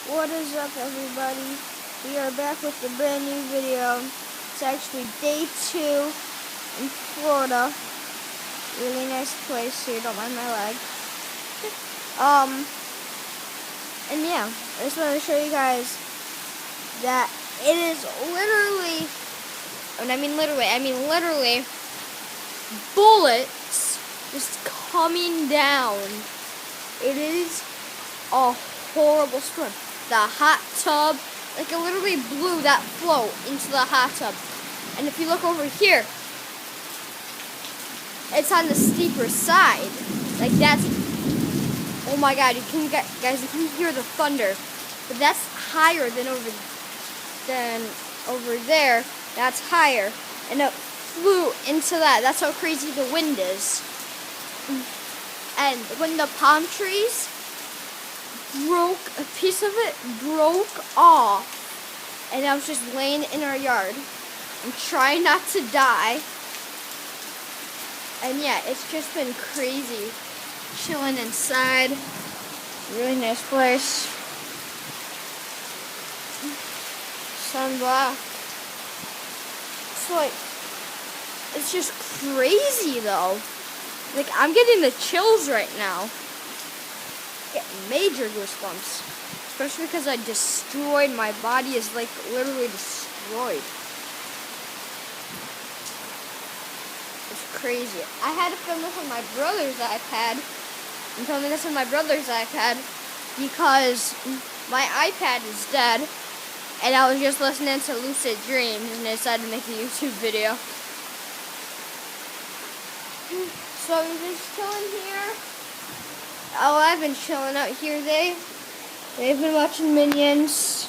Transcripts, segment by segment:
What is up, everybody? We are back with a brand new video. It's actually day 2 in Florida. Really nice place here, don't mind my leg. And yeah, I just want to show you guys that it is literally, and I mean literally, bullets just coming down. It is a horrible storm. The hot tub, like it literally blew that float into the hot tub. And if you look over here, it's on the steeper side. Like that's, oh my God, guys, you can hear the thunder. But that's higher than over there. That's higher. And it flew into that. That's how crazy the wind is. And when the palm trees broke, a piece of it broke off, and I was just laying in our yard and trying not to die. And yeah, it's just been crazy chilling inside. Really nice place. Sunblock. It's just crazy though. Like, I'm getting the chills right now. Getting major goosebumps. Especially because I destroyed, my body is like literally destroyed. It's crazy. I had to film this on my brother's iPad. I'm filming this on my brother's iPad because my iPad is dead. And I was just listening to Lucid Dreams and I decided to make a YouTube video. So we're just chilling here. Oh, I've been chilling out here. They've been watching Minions.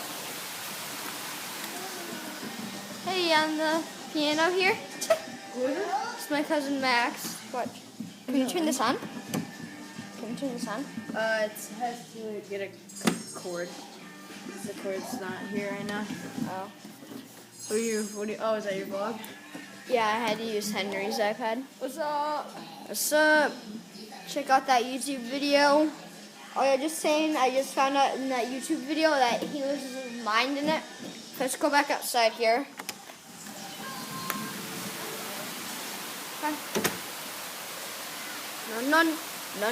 Hey, on the piano here. It's my cousin Max. What? Can you turn this on? Can you turn this on? It has to get a cord. The cord's not here right now. Oh. Oh, is that your vlog? Yeah, I had to use Henry's iPad. What's up? What's up? Check out that YouTube video. Oh yeah, just saying, I just found out in that YouTube video that he loses his mind in it. Let's go back outside here. Okay. No. No,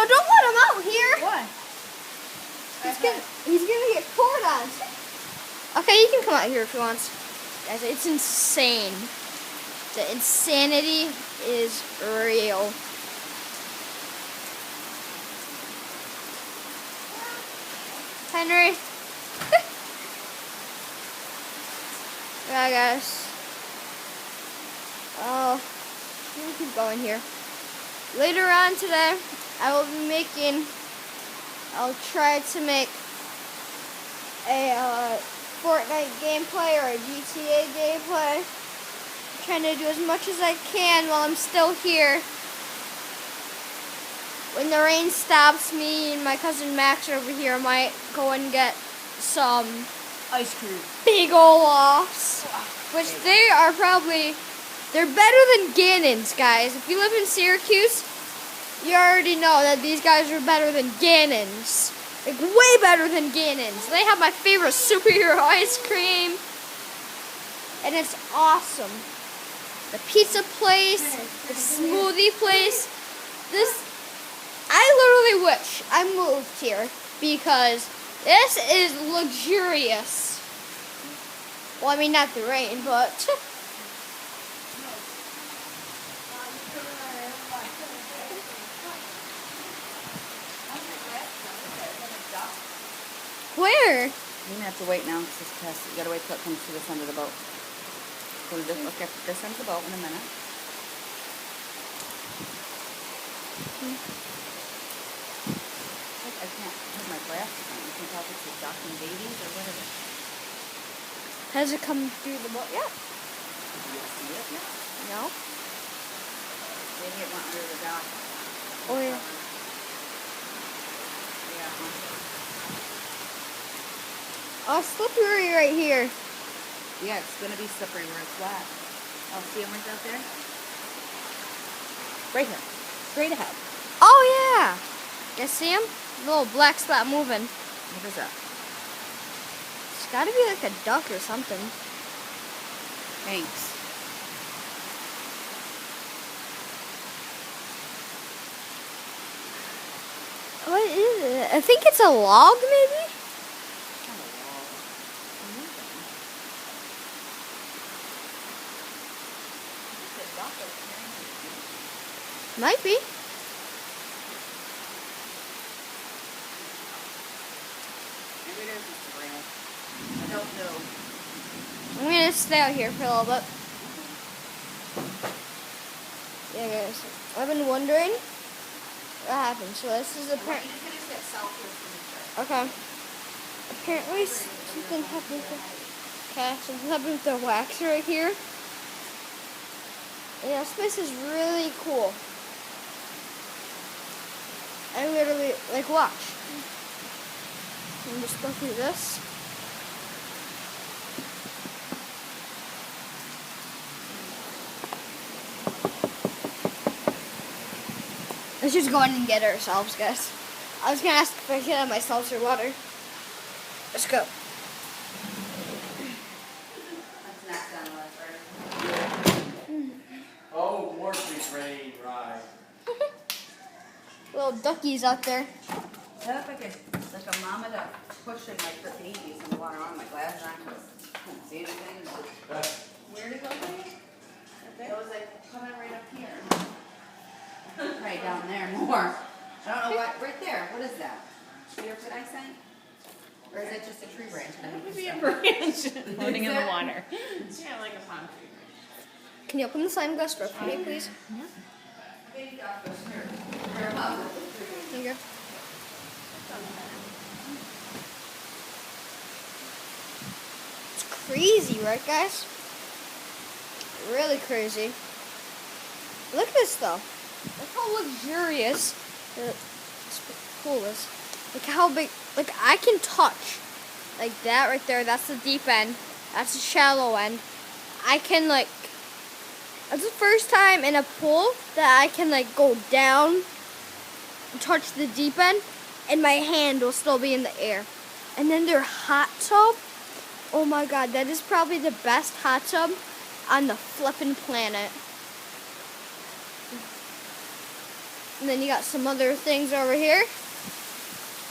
don't let him out here. Why? He's gonna get poured on. Okay, you can come out here if you want. Guys, it's insane. The insanity is real. Henry. Yeah, guys. Oh, let me keep going here. Later on today, I'll try to make a Fortnite gameplay or a GTA gameplay. I'm trying to do as much as I can while I'm still here. When the rain stops, me and my cousin Max over here might go and get some Ice cream. big Olafs, which they're better than Gannon's, guys. If you live in Syracuse, you already know that these guys are better than Gannon's. Like, way better than Gannon's. They have my favorite superhero ice cream. And it's awesome. The pizza place, the smoothie place. I literally wish I moved here because this is luxurious. Well, I mean, not the rain, but... Where? You're gonna have to wait now because this test. You gotta wait till it comes to this end of the boat. Go to this. Look at this end of the boat in a minute. Look, I can't have my glasses on. You can tell if it's adopting babies or whatever. Has it come through the boat yet? You see it yet? No. Maybe it went under the dock. Oh yeah. Yeah. Oh, slippery right here. Yeah, it's gonna be slippery where it's wet. Oh, see orange out there? Right here. Straight ahead. Oh, yeah. You see him? Little black spot moving. What is that? It's gotta be like a duck or something. Thanks. What is it? I think it's a log, maybe? Might be. Maybe it is just a rail. I don't know. I'm gonna stay out here for a little bit. Yeah, guys. I've been wondering what happened. So this is apparently. Okay. Apparently something happened. Okay, something happened with the wax right here. Yeah, this place is really cool. I literally, like, watch. I'm just go through this. Let's just go in and get it ourselves, guys. I was gonna ask if I could have my seltzer water. Let's go. That's next on the list, right? Oh, Morphe train ride. Little duckies out there. That looks like a mama duck pushing like her babies in the water on my glasses on. Can't see anything. Where did it go? It was like coming right up here. Right down there more. I don't know what. Right there. What is that? Cedar foot I sang? Or is it just a tree branch? Maybe a branch floating in the water. Yeah, like a palm tree. Can you open the slime glass door for me, please? Baby duck was here. Her mother. There you go. It's crazy, right, guys? Really crazy. Look at this, though. Look how luxurious this pool is. Look how big. Look, I can touch. Like that right there. That's the deep end. That's the shallow end. I can, like. That's the first time in a pool that I can, like, go down and touch the deep end, and my hand will still be in the air. And then their hot tub. Oh my god, that is probably the best hot tub on the flippin' planet. And then you got some other things over here.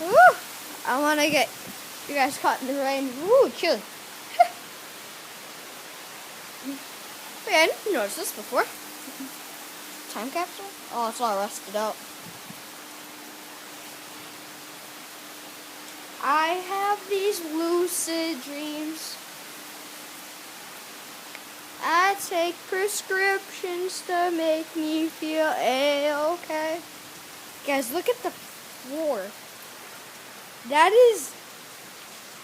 Woo! I want to get you guys caught in the rain. Woo, chilly. Wait, I didn't notice this before. Time capsule? Oh, it's all rusted out. I have these lucid dreams. I take prescriptions to make me feel A-okay. Guys, look at the floor. That is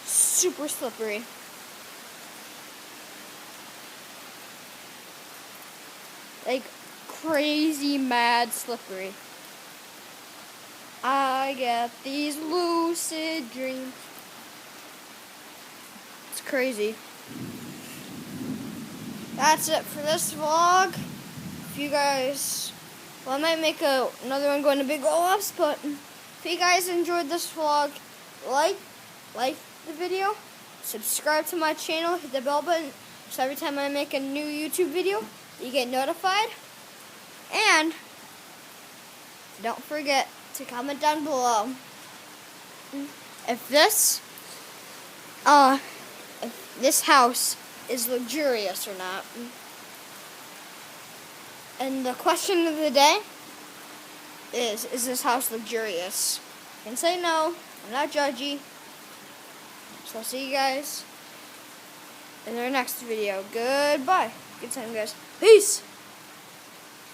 super slippery. Like crazy mad slippery. I get these lucid dreams. It's crazy. That's it for this vlog. If you guys, well, I might make another one going to Big Olaf's, but if you guys enjoyed this vlog, like the video, subscribe to my channel, hit the bell button, so every time I make a new YouTube video, you get notified. And don't forget to comment down below if this house is luxurious or not. And the question of the day is this house luxurious? You can say no. I'm not judgy. So I'll see you guys in our next video. Goodbye. Good time, guys. Peace.